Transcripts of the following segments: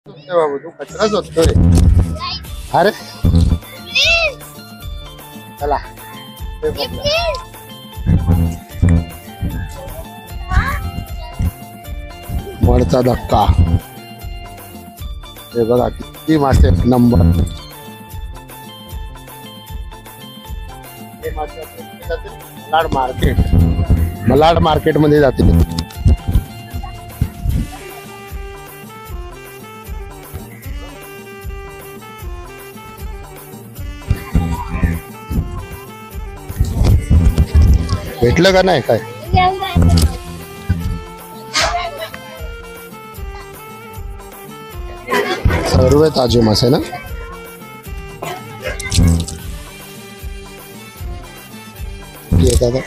बाबू तू कचरा शोधतो रे. अरे चला मडचा धक्का. हे बघा किती मासे एक नंबर. हे मासे मलाड मार्केट, मलाड मार्केट मध्ये जातील. भेटलं का नाही काय? सर्व ताजे मासे ना. दादा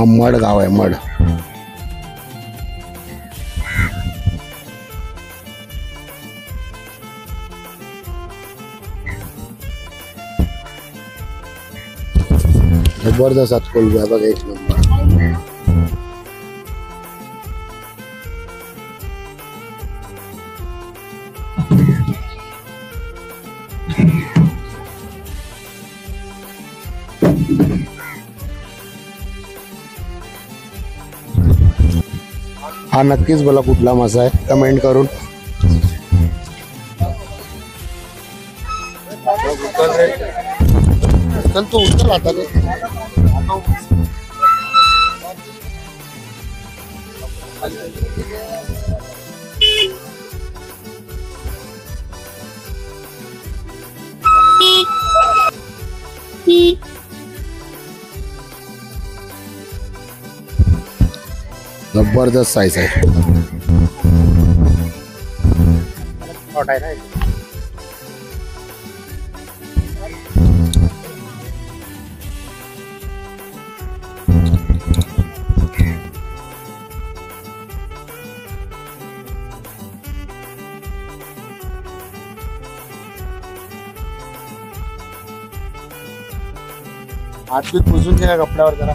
मड गाव आहे मड. जबरदस्त कोलबी आहे बघा एक नंबर. हा नक्कीच बोला कुठला मासा आहे कमेंट करून. चल तू उचल आता रे. जबरदस्त साइज आहे. हात बीत पुसून घ्या कपड्यावर जरा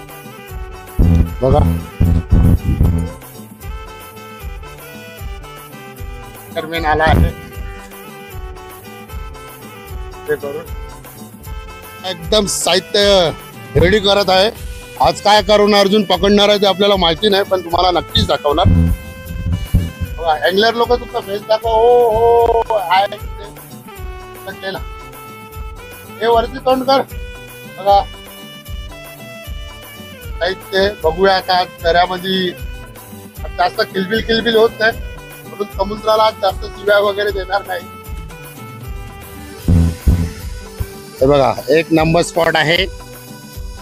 बघा. दरम्यान आला आहे ते करून एकदम साहित्य रेडी करत आहे. आज काय करून अर्जुन पकडणार आहे ते आपल्याला माहिती नाही, पण तुम्हाला नक्कीच दाखवणार. हँगलर लोक तुमचा फेस दाखव. हो हो आहे ना. हे वरती तोंड कर बघा. साहित्य बघूया का दऱ्यामध्ये जास्त किलबिल होत नाही, म्हणून समुद्राला जास्त शिव्या वगैरे देणार नाही. हे बघा एक नंबर स्पॉट आहे,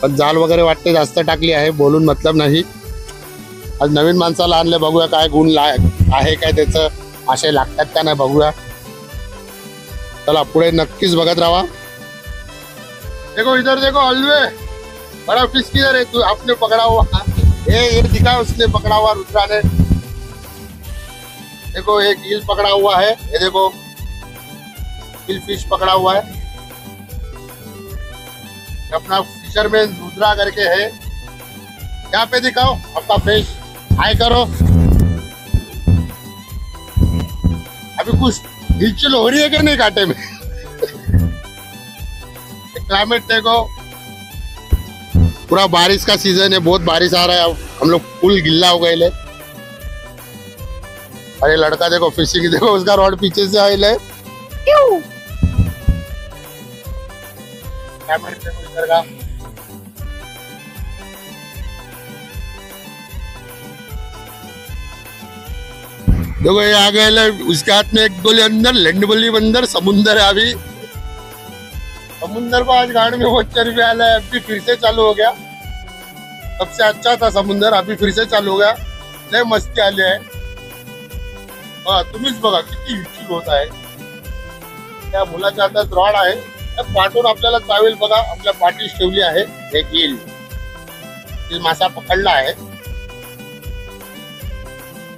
पण जाल वगैरे वाटते जास्त टाकली आहे, बोलून मतलब नाही. आज नवीन माणसाला आणले, बघूया काय गुण आहे काय त्याचं, असे लागतात का नाही बघूया. चला पुढे नक्कीच बघत राहा. देखो इधर देखो हलवे बड़ा फिश किधर है? तू आपने पकड़ा हुआ ये दिखा उसने पकड़ा हुआ रुद्रा ने. देखो एक ईल पकड़ा हुआ है, ये देखो ईल फिश पकड़ा हुआ है. अपना फिशरमैन रुद्रा करके है. यहाँ पे दिखाओ आपका फिश. हाय करो. अभी कुछ हिलचुल हो रही है कि नहीं कांटे में? क्लाइमेट देखो, पूरा बारिश का सीजन है, बहुत बारिश आ रहा है. हम लोग फुल गिल्ला हो गए. अरे लड़का देखो फिशिंग, देखो उसका रॉड पीछे से आयल है. देखो ये आ गए. उसके हाथ में एक गोली अंदर, लैंड गोली अंदर. समुंदर है अभी. समुंदर को आज गाड़ी में बहुत चर्बी आला है, अभी फिर से चालू हो गया। सबसे अच्छा था समुंदर, अभी फिर से चालू हो गया। लय मस्ती आली आहे। तुम्हीच बघा किती हिची होत आहे। त्या मुलाच्या हातात रॉड आहे, पाठून आपल्याला चावेल बघा, आपल्या पाठीस ठेवली आहे एक ईल मासा पकडला आहे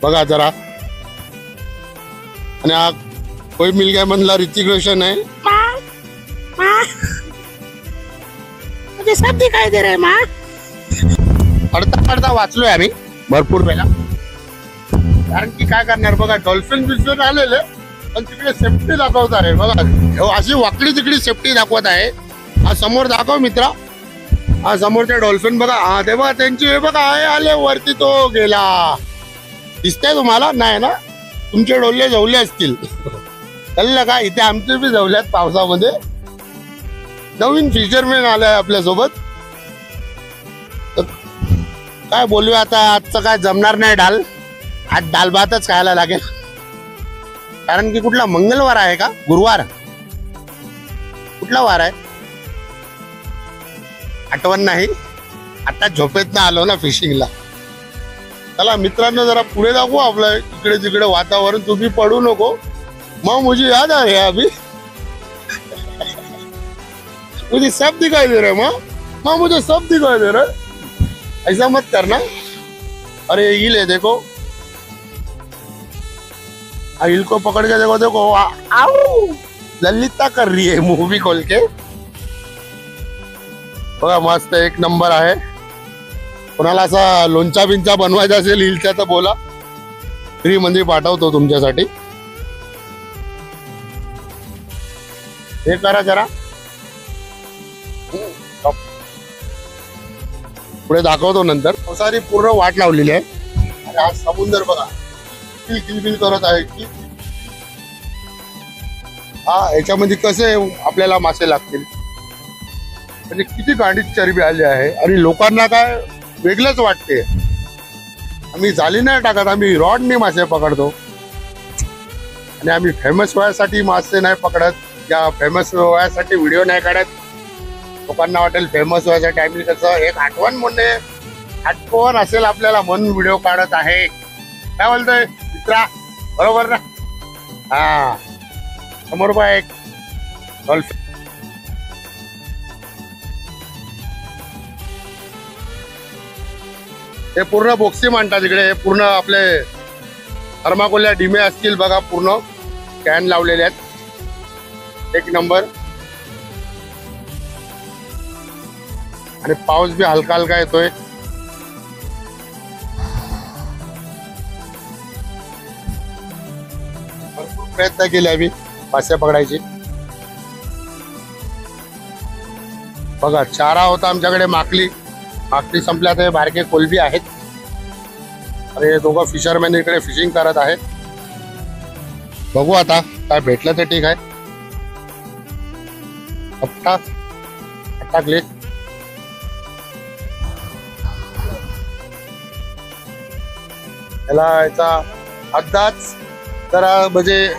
बघा जरा। आणि हा कोई मिल गया म्हणला ऋतिक रोशन आहे। मुझे सब दिखाई दे रहा है माँ। पडता वाचलोय आम्ही भरपूर वेळा, कारण की काय करणार बघा, डॉल्फिन बिल्फिन आलेले पण तिकडे सेफ्टी दाखवतात आहे बघा, अशी वाकडी तिकडे सेफ्टी दाखवत आहे। हा समोर दाखव मित्रा, हा समोरच्या डॉल्फिन बघा, हा तेव्हा त्यांची हे बघा आहे आले वरती, तो गेला। दिसतंय तुम्हाला? नाही ना, तुमचे डोले जवले असतील कळलं का? इथे आमचे बी जवल्यात पावसामध्ये। नवीन फिशरमॅन आलाय आपल्या सोबत, काय बोलूया आता, आजचं काय जमणार नाही डाल, आज दाल भातच खायला लागेल, कारण की कुठला मंगळवार आहे का गुरुवार, कुठला वार आहे आठवण नाही, आता झोपेत ना आलो ना फिशिंगला। चला मित्रांनो जरा पुढे दाखवू आपलं इकडे तिकडे वातावरण, तुम्ही पडू नको। मग मुझे याद आ रहा है अभी मुझे सब दिखाई दे रहा है माँ, मुझे सब दिखाई दे रहा है, ऐसा मत करना। अरे ईल है देखो, ईल को पकड़ के देखो, देखो आओ ललिता कर रही है मूवी खोल के बघा, मस्त एक नंबर आहे। कोणाला असा लोणचा बिंचा बनवायचा असेल ईलचा तर बोला, फ्री मध्ये पाठवतो तुमच्यासाठी। हे करा जरा, पुढे दाखवतो नंतर। सारी पूर्ण वाट लावलेली आहे आणि आज समुद्र बघा किलबिल करत आहे। हा याच्यामध्ये कसे आपल्याला मासे लागतील, म्हणजे किती गाडीत चरबी आली आहे आणि लोकांना काय वेगळंच वाटते। आम्ही जाळी नाही टाकत, आम्ही रॉडने मासे पकडतो आणि आम्ही फेमस व्हायसाठी मासे नाही पकडत, या फेमस व्हायसाठी व्हिडिओ नाही काढत। लोकांना वाटेल फेमस व्हायसाठी आम्ही कसं एक आठवण असेल आपल्याला म्हणून व्हिडिओ काढत आहे। काय बोलतोय मित्रा, बरोबर ना? हा समोर बघा एक डॉल्फिन, हे पूर्ण बॉक्सी म्हणतात इकडे, हे पूर्ण आपले थर्माकोलच्या डिमे असतील बघा, पूर्ण कॅन लावलेले आहेत, एक नंबर। आणि पाऊस बी हलका हलका येतोय। भरपूर प्रयत्न केले आम्ही मासे पकडायचे बघा। चारा होता आमच्याकडे माकली संपल्या, ते बारके कोलबी आहेत। अरे दोघं फिशरमॅन इकडे फिशिंग करत आहेत, बघू आता काय भेटलं ते ठीक आहे। टाकले त्याला, याचा अंदाज जरा म्हणजे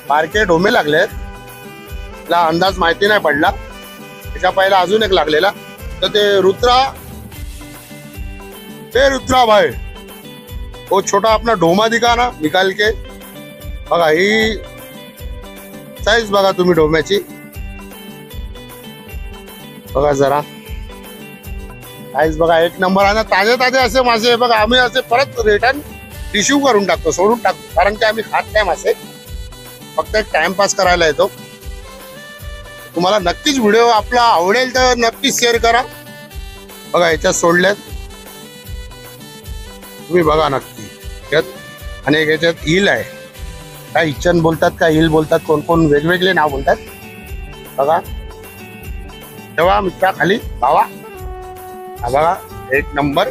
बारके ढोमे लागलेत, त्याला अंदाज माहिती नाही पडला। त्याच्या पहिला अजून एक लागलेला, तर ते रुद्रा भाई, वो छोटा अपना ढोमा दिखा ना निकाल के बघा, ही साईज बघा तुम्ही ढोम्याची बघा जरा, साईज बघा एक नंबर आहे ना। ताजे असे मासे बघा, आम्ही असे परत रिटर्न रिसीव करून टाकतो, सोडून टाकतो, कारण की आम्ही खात नाही मासे, फक्त एक टाइमपास करायला येतो। तुम्हाला नक्कीच व्हिडिओ आपला आवडेल तर नक्कीच शेअर करा बघा। याच्यात सोडल्यात तुम्ही बघा नक्की, आणि याच्यात ईल आहे, काय इचन बोलतात काय ईल बोलतात, कोण कोण वेगवेगळे नाव बोलतात बघा। तेव्हा मित्रा खाली भावा, हा बघा एक नंबर।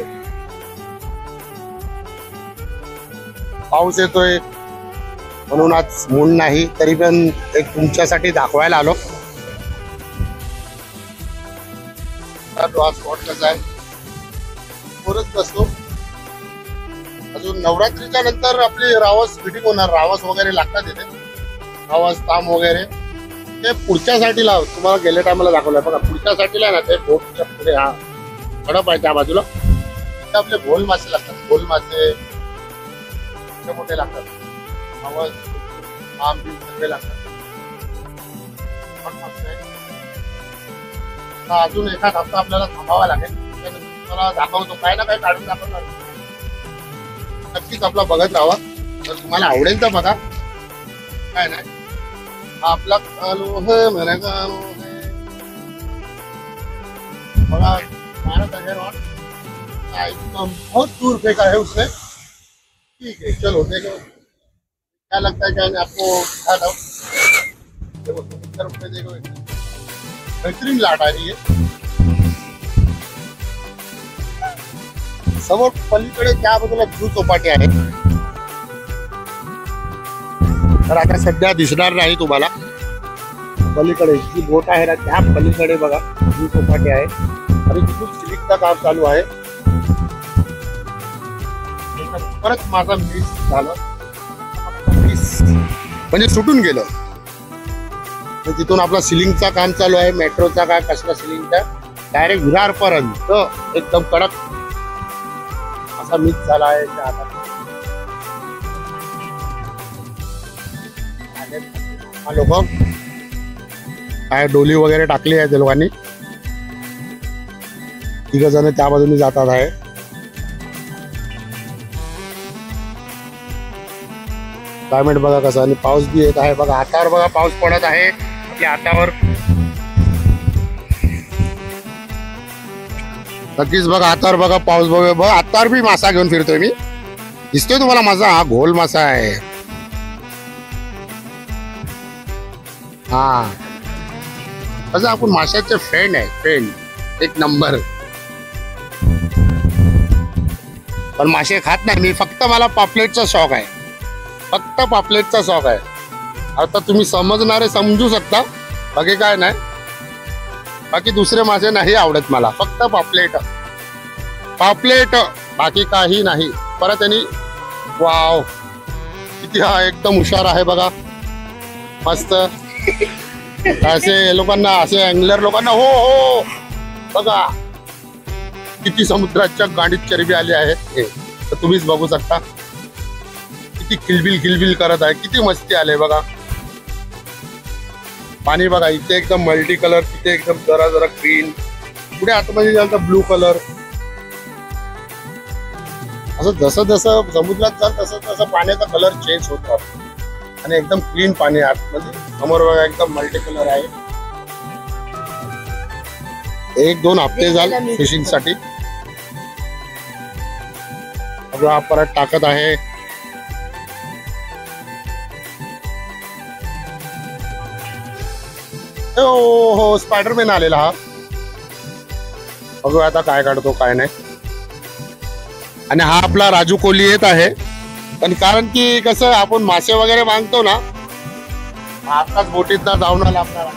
पाऊस येतोय म्हणून आज मूड नाही, तरी पण एक तुमच्यासाठी दाखवायला आलो। स्पॉट कसा आहे, परत बसतो। अजून नवरात्रीच्या नंतर आपली रावस फिटिंग होणार, रावस वगैरे लागतात इथे, रावस ताम वगैरे ते पुढच्या साईडला तुम्हाला गेल्या टायमाला दाखवलं बघा, पुढच्या साईडला ना ते बोटच्या पुढे हा कडप आहे त्या बाजूला, तिथे आपले भोल मासे लागतात. भोल मासे मोठे मोठे लागतात, आवाज आम बी सगळे लागतात. अजून एखाद हप्ता आपल्याला थांबावा लागेल, तुम्हाला दाखवतो काय ना काय काढून दाखवणार. नक्कीच आपला बघत राहा, तर तुम्हाला आवडेल तर बघा. काय नाही आपला कालो है मेरा कालो है बड़ा भारत है रोड एकदम बहुत दूर फेंका है उसने. ठीक है चलो देखो क्या लगता है, क्या आपको दिखा दो. देखो 70 रुपये देखो, बेहतरीन लाट आ रही है. समोर पलीकडे त्या बाजूला झू चौपाटी आहे, तर आता सध्या दिसणार नाही तुम्हाला. पलीकडे जी बोट आहे ना त्या पलीकडे बघा झू चौपाटी आहे आणि तिथून सिलिंगचं काम चालू आहे. परत माझा मिस झालं, मिस म्हणजे सुटून गेलं. तिथून आपला सिलिंगचा काम चालू आहे, मेट्रोचा काय कसला सिलिंगचा, डायरेक्ट विरार पर्यंत एकदम कडक असा मिस झाला आहे. लोक काय डोली वगैरे टाकली आहे त्या लोकांनी, तिघ जण त्या बाजूने जातात आहे. क्लायमेट बघा कसं, आणि पाऊस बी येत आहे बघा, हातावर बघा पाऊस पडत आहे आपल्या हातावर. नक्कीच बघा हातावर बघा पाऊस बघा बघा, हातावर बी मासा घेऊन फिरतोय मी. दिसतोय तुम्हाला माझा हा घोल मासा आहे. हा असं आपण माशाचे फ्रेंड आहे, फ्रेंड एक नंबर. पण मासे खात नाही मी, फक्त मला पापलेटचा शौक आहे, फक्त पापलेटचा शौक आहे. आता तुम्ही समजणारे समजू शकता, बाकी काय नाही. बाकी दुसरे मासे नाही आवडत मला, फक्त पापलेट पापलेट, बाकी काही नाही. परत त्यांनी वाव किती हा एकदम हुशार आहे बघा, मस्त. असे लोकांना, असे अँगलर लोकांना हो हो बघा किती समुद्राच्या गाडीत चरबी आली आहे, तर तुम्हीच बघू शकता. किती खिलबिल खिलबिल करत आहे, किती मस्ती आले बघा. पाणी बघा इथे एकदम मल्टी कलर, तिथे एकदम जरा जरा ग्रीन, पुढे आतमध्ये जाल तर ब्लू कलर. असं जसं जसं समुद्रात जाल तसं तसं पाण्याचा कलर चेंज होतो आणि एकदम क्लीन पाणी आतमध्ये. समोर बघा एकदम मल्टी कलर आहे. 1-2 हप्ते झाले फिशिंग साठी. परत टाकत आहे. हो स्पायडरमॅन आलेला हा. बघू आता काय काढतो काय नाही. आणि हा आपला राजू कोली येत आहे, पण कारण की कसं आपण मासे वगैरे मागतो ना, आताच बोटीत जाऊन आला आपल्याला.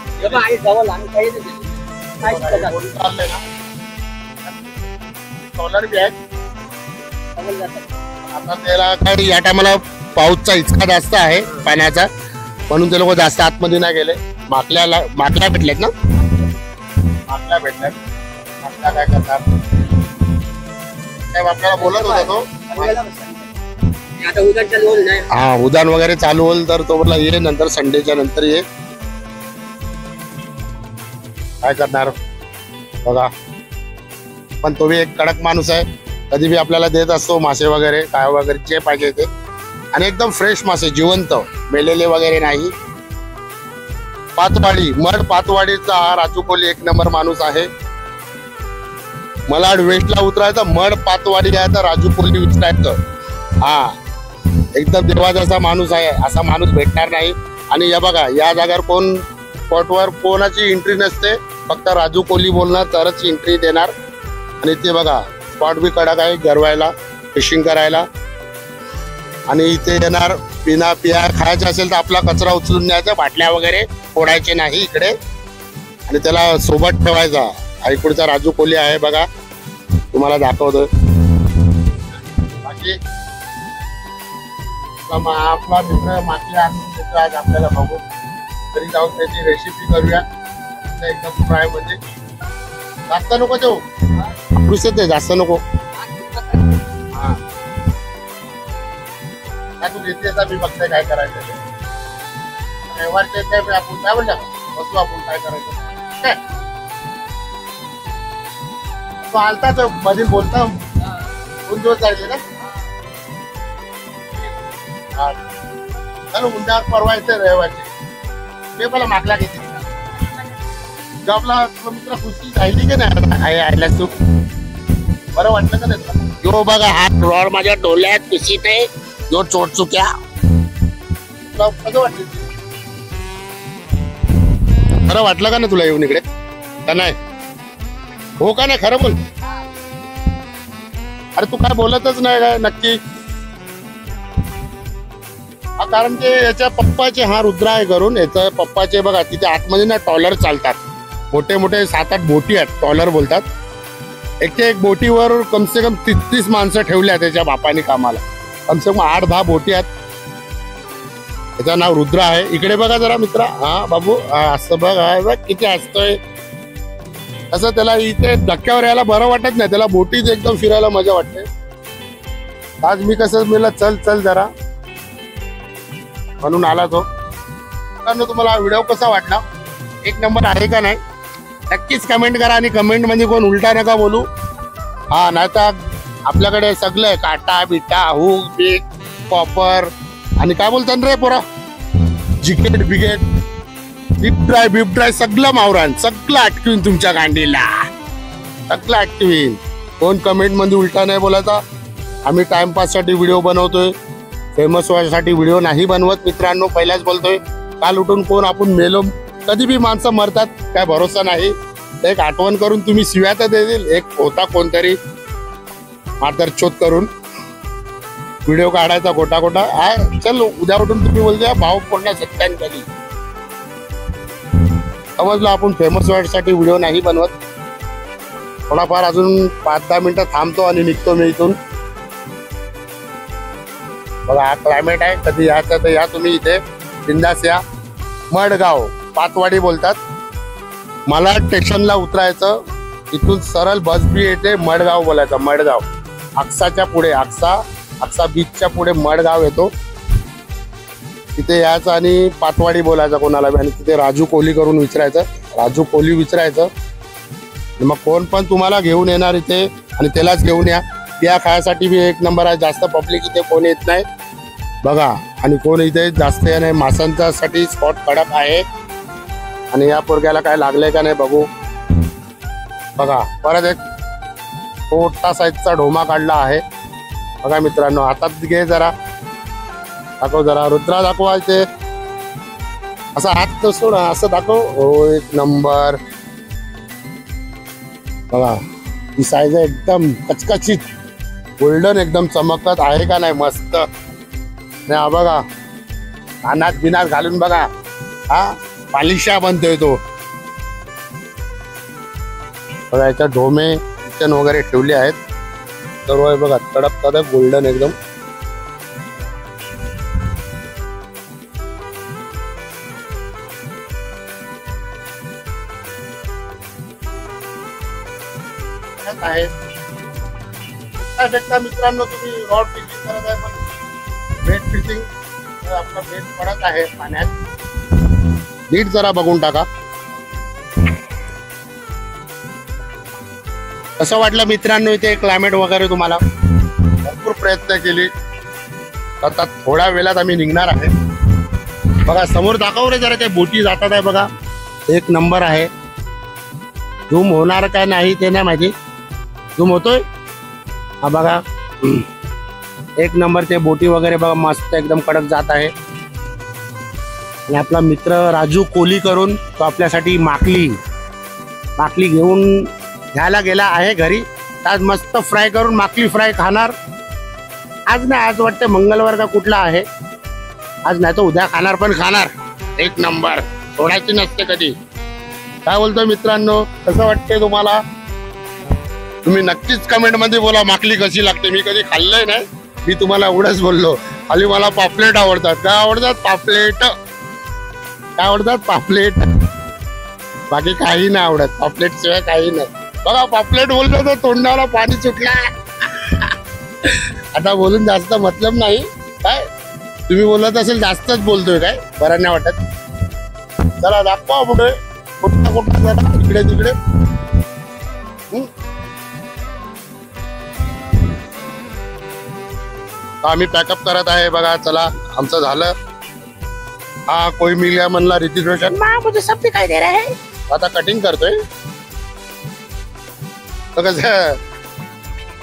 आता त्याला काय या टायमाला पाऊसचा इतका जास्त आहे पाण्याचा, म्हणून ते लोक जास्त आतमध्ये नाही गेले. माकल्या भेटल्यात ना, माकल्या भेटल्यात. माकल्या काय करतात आपल्याला बोलत होता तो. हा उद्यान वगैरे चालू होईल तर तो बोलला ये नंतर, संडेच्या नंतर ये. काय करणार बघा. पण तो बी एक कडक माणूस आहे, कधी बी आपल्याला देत असतो मासे वगैरे काय वगैरे जे पाहिजे ते. आणि एकदम फ्रेश मासे, जिवंत, मेलेले वगैरे नाही. पातवाडी, मड पातवाडीचा हा राजू कोली एक नंबर माणूस आहे. मला वेस्टला उतरायचं, मड पातवाडी घ्यायचं, राजू कोली उतरायचं. हा एकदम देवाचा माणूस आहे, असा माणूस भेटणार नाही. आणि या बघा या जागेवर कोण स्पॉटवर कोणाची एंट्री नसते, फक्त राजू कोली बोलणार तरच एंट्री देणार. आणि ते बघा स्पॉट बी कडक आहे गरवायला, फिशिंग करायला. आणि इथे येणार पिना पिया खायचं असेल तर आपला कचरा उचलून न्यायचा, बाटल्या वगैरे फोडायचे नाही इकडे, आणि त्याला सोबत ठेवायचा. इकडचा राजू कोली आहे बघा, तुम्हाला दाखवतो. बाकी आपला मित्र मागल्या आणून देतो आज आपल्याला बघू. घरी जाऊन त्याची रेसिपी करूया एकदम फ्राय म्हणजे. जास्त नको देऊ पुरुषच आहे, जास्त नको. हा तू घेतली आता मी बघते काय करायचं. रविवारचे काय आपण काय म्हणलं बसू आपण काय करायचं काय. तो आलताच मध्ये बोलता 2 दिवस जायचे ना. चलो उद्या परवा येते रविवारचे. ते मला मागला घेते जॉबला. मित्र खुशी राहिली की नाही आयला तू बरं वाटलं का नाही तुला. यो बघा हात रॉड माझ्या डोळ्यात खुशी ते यो चोट चुक्या कसं वाटलं. खरं वाटलं का नाही तुला येऊन इकडे का नाही. हो का नाही खरं बोल. अरे तू काय बोलतच नाही काय नक्की. कारण ते याच्या पप्पाचे हा रुद्र आहे करून याच्या पप्पाचे बघा तिथे आतमध्ये ना टॉलर चालतात. मोठे मोठे 7-8 बोटी आहेत टॉलर बोलतात. एक बोटीवर कमसे कम 33 माणसं ठेवल्या त्याच्या बापाने कामाला. कमसे कम 8-10 बोटी आहेत. त्याचं नाव रुद्र आहे. इकडे बघा जरा मित्रा. हा बाबू असं बघ किती असतोय. असं त्याला इथे धक्क्यावर यायला बरं वाटत नाही. त्याला बोटीत एकदम फिरायला मजा वाटते. आज मी कसं मला चल चल जरा म्हणून आला तो. तुम्हाला व्हिडिओ कसा वाटला, एक नंबर आहे का नाही नक्कीच कमेंट करा. आणि कमेंट मध्ये कोण उलटा नका बोलू. हा नाही तर आपल्याकडे सगळं काटा बिटा हुक बीक कॉपर आणि काय बोलतात रे पोरा जिकेट बिकेट बिप ड्राय सगळं मावरान सगळं अटकवीन तुमच्या गांडीला. सगळं अटकवीन. कोण कमेंट मध्ये उलटा नाही बोलायचा. आम्ही टाइमपास साठी व्हिडिओ बनवतोय, फेमस व्हायसाठी व्हिडिओ नाही बनवत मित्रांनो. पहिल्याच बोलतोय काल उठून कोण आपण मेलो. कधी बी माणसं मरतात काय भरोसा नाही. एक आठवण करून तुम्ही शिव्या तर देतील. एक होता कोणतरी मातरचोत करून व्हिडिओ काढायचा खोटा चल उद्या उठून तुम्ही बोलते भाव पडला सत्यान कधी. समजलं आपण फेमस व्हायसाठी व्हिडिओ नाही बनवत. थोडाफार अजून 5-10 मिनिटं थांबतो आणि निघतो मी इथून. बघा हा क्लायमेट आहे. कधी यायचं तर या तुम्ही इथे बिंदास या. मडगाव पातवाडी बोलतात. मला स्टेशनला उतरायचं. इथून सरळ बस बी येते. मडगाव बोलायचं. मडगाव आक्साच्या पुढे आक्सा बीचच्या पुढे मडगाव येतो. तिथे यायचं आणि पातवाडी बोलायचं कोणाला बी. आणि तिथे राजू कोहली करून विचारायचं. राजू कोहली विचारायचं. मग कोण पण तुम्हाला घेऊन येणार इथे आणि त्यालाच घेऊन या. त्या खायसाठी बी एक नंबर आहे. जास्त पब्लिक इथे कोण येत नाही बघा. आणि कोण इथे जास्त नाही. माशांचा साठी स्पॉट कडक आहे. आणि या पोरग्याला काय लागलंय का नाही बघू. बघा परत एक मोठा साईजचा ढोमा काढला आहे बघा मित्रांनो. हातात घे जरा दाखव जरा. रुद्रा दाखवा इथे असा हात सोड असं दाखव. हो एक नंबर बघा. ही साईज आहे एकदम कचकचित गोल्डन एकदम चमकत आहे का नाही मस्त. नाही बघा कानात बिनात घालून बघा. हा पालिशा बनतोय तो बघा. याच्या ढोमे किचन वगैरे ठेवले आहेत सर्व बघा. तडक तडक गोल्डन एकदम. आहे मित्रांनो तुम्ही रॉड फिशिंग करत आहे पण बेट फिशिंग आपला बेट पडत आहे पाण्यात. नीट जरा बघून टाका. कसं वाटलं मित्रांनो इथे क्लायमेट वगैरे. तुम्हाला भरपूर प्रयत्न केले. आता थोड्या वेळात आम्ही निघणार आहे. बघा समोर दाखव रे जरा. काही बोटी जातात आहे बघा. एक नंबर आहे. झूम होणार काय नाही ते नाही माहिती. झूम होतोय हा बघा. एक नंबर ते बोटी वगैरे बघा मस्त एकदम कडक जात आहे. आणि आपला मित्र राजू कोहली करून तो आपल्यासाठी माकली घेऊन घ्यायला गेला आहे घरी. आज मस्त फ्राय करून माकली फ्राय खाणार. आज नाही आज वाटतं मंगळवार का कुठला आहे. आज नाही तर उद्या खाणार पण खाणार. एक नंबर सोडायची नसते कधी. काय बोलतो मित्रांनो कसं वाटतंय तुम्हाला. तुम्ही नक्कीच कमेंट मध्ये बोला माकली कशी लागते. मी कधी खाल्लंय नाही. मी तुम्हाला एवढंच बोललो. खाली मला पापलेट आवडतात. काय आवडतात पापलेट. काय आवडतात? पापलेट. बाकी काही नाही आवडत. पापलेट शिवाय काही नाही. बघा पापलेट बोललो तर तोंडाला पाणी सुटला. आता बोलून जास्त मतलब नाही. काय तुम्ही बोलत असेल जास्तच बोलतोय काय? बरं नाही वाटत. चला दाखवा पुढे. कुठं कुठं जाता इकडे तिकडे. आम्ही पॅकअप करत आहे बघा. चला आमचं झालं. हा कोई मिल गया म्हणला ऋतिक रोशन. मुझे सब दिखाई दे रहा है. आता कटिंग करतोय. कसं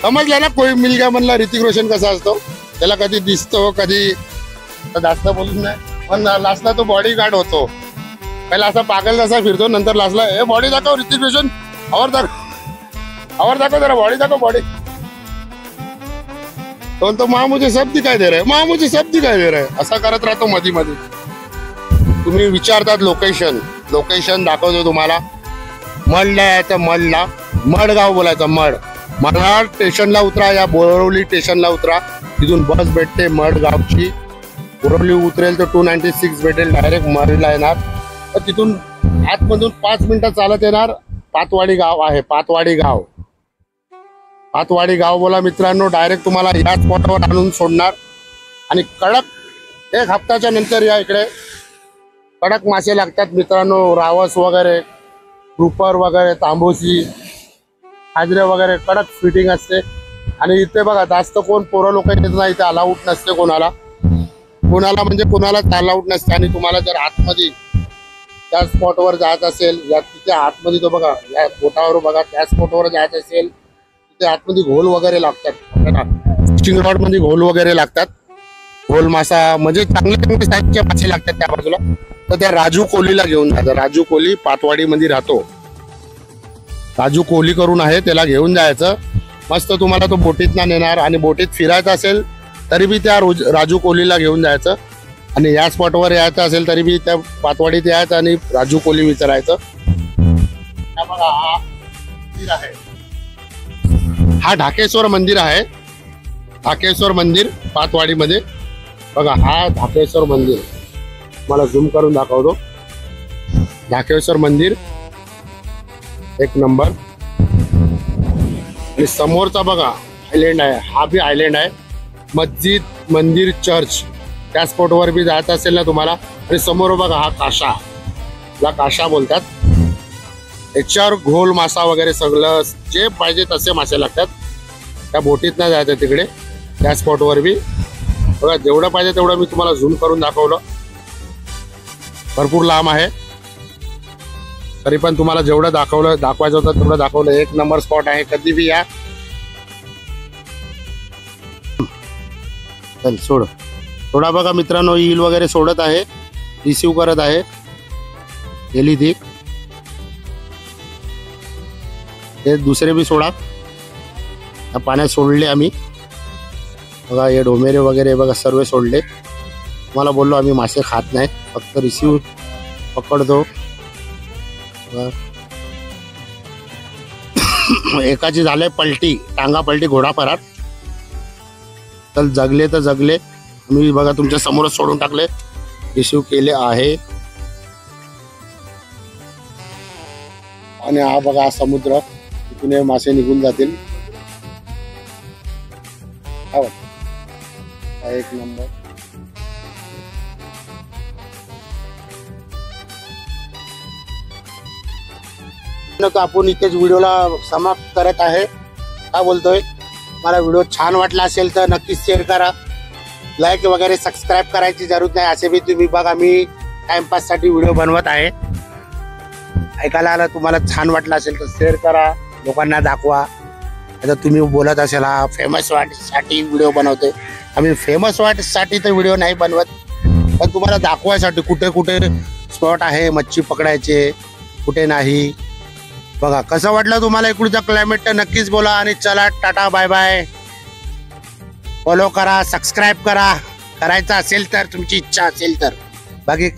समजलं ना? कोई मिल गया म्हणला ऋतिक रोशन कसा असतो. त्याला कधी दिसतो कधी जास्त बोलून नाही. पण लास्टला तो बॉडी गार्ड होतो. पहिला असा पागल जसा फिरतो. नंतर लास्टला हे बॉडी दाखव ऋतिक रोशन. आवर दाखव जरा बॉडी दाखव बॉडी. तो मुझे सब दिखाई दे रहा है. मुझे सब दिखाई दे रहा है. असा करत राहतो मध्ये मध्ये. तुम्ही विचारतात लोकेशन दाखवतो तुम्हाला. मडला यायचं. मडला मडगाव बोलायचं. मडगाव स्टेशनला उतरा. या बोरवली स्टेशनला उतरा. तिथून बस भेटते मडगावची. बोरवली उतरेल तर 296 भेटेल. डायरेक्ट मडला येणार. तर तिथून आतमधून 5 मिनिटं चालत येणार. पातवाडी गाव आहे. पातवाडी गाव बोला मित्रांनो. डायरेक्ट तुम्हाला या स्पॉटवर आणून सोडणार. आणि कडक 1 हप्त्याच्या नंतर या इकडे कडक मासे लागतात मित्रांनो. रावस वगैरे, ग्रुपर वगैरे, तांबोशी, हाजरे वगैरे कडक फिटिंग असते. आणि इथे बघा जास्त कोण पोरं लोक येत नाही. इथे अलाउड नसते कोणाला म्हणजे कोणालाच अलाउड नसते. आणि तुम्हाला जर आतमध्ये त्या स्पॉटवर जायचं असेल, या तिथे आतमध्ये तो बघा या बोटावर बघा त्या स्पॉटवर जायचं असेल तिथे आतमध्ये घोल वगैरे लागतात. फिशिंग रॉड मध्ये घोल वगैरे लागतात. घोल मासा म्हणजे चांगले साईजचे मासे लागतात त्या बाजूला. तर त्या राजू कोहलीला घेऊन जायचं. राजू कोहली पातवाडी मध्ये राहतो. राजू कोहली करून आहे. त्याला घेऊन जायचं. मस्त तुम्हाला तो बोटीत नेणार. आणि बोटीत फिरायचं असेल तरी बी त्या राजू कोहलीला घेऊन जायचं. आणि या स्पॉटवर यायचं असेल तरी बी त्या पातवाडीत यायचं आणि राजू कोहली विचारायचं. हा ढाकेश्वर मंदिर आहे. ढाकेश्वर मंदिर पातवाडीमध्ये बघा. हा ढाकेश्वर मंदिर मला झूम करून दाखवतो. ढाकेश्वर मंदिर 1 नंबर. आणि समोरचा बघा आयलंड आहे. हा बी आयलंड आहे. मस्जिद, मंदिर, चर्च त्या स्पॉटवर बी जायचं असेल ना तुम्हाला. आणि समोर बघा हा काशा. ला काशा बोलतात. याच्यावर घोल मासा वगैरे सगळं जे पाहिजे तसे मासे लागतात. त्या बोटीत नाही जायचं तिकडे. त्या स्पॉटवर बी बघा जेवढं पाहिजे तेवढं मी तुम्हाला झूम करून दाखवलं. भरपूर लांब आहे तरी पण तुम्हाला जेवढं दाखवायचं होतं तेवढं दाखवलं. 1 नंबर स्पॉट आहे. कधी बी या. चल सोड. थोडा बघा मित्रांनो ईल वगैरे सोडत आहे. रिसीव करत आहे. गेली ती. हे दुसरे बी सोडा. पाण्यात सोडले आम्ही बघा. हे डोमेरे वगैरे बघा सर्व सोडले. मला बोललो आम्ही मासे खात नाही. फक्त रिसीव पकडतो. एकाची झाले पलटी. टांगा पलटी घोडा फरार. तर जगले तर जगले. मी बघा तुमच्या समोरच सोडून टाकले. रिसीव केले आहे. आणि हा बघा समुद्र. इथून हे मासे निघून जातील. 1 नंबर. आपण इथेच व्हिडिओला समाप्त करत आहे. काय बोलतोय. मला व्हिडिओ छान वाटला असेल तर नक्कीच शेअर करा. लाईक वगैरे सबस्क्राईब करायची जरूर नाही. असे बी तुम्ही बघा मी टाइमपास साठी व्हिडिओ बनवत आहे. ऐकायला आला तुम्हाला छान वाटलं असेल तर शेअर करा. लोकांना दाखवा. आता तुम्ही बोलत असेल हा फेमस वाटसाठी व्हिडिओ बनवतोय. आम्ही फेमस वाटसाठी तर व्हिडिओ नाही बनवत. पण तुम्हाला दाखवायसाठी कुठे कुठे स्पॉट आहे मच्छी पकडायचे कुठे नाही. बघा कसं वाटलं तुम्हाला इकडचा क्लायमेट तर नक्कीच बोला. आणि चला टाटा बाय बाय. फॉलो करा. सबस्क्राईब करा. करायचं असेल तर तुमची इच्छा असेल तर. बाकी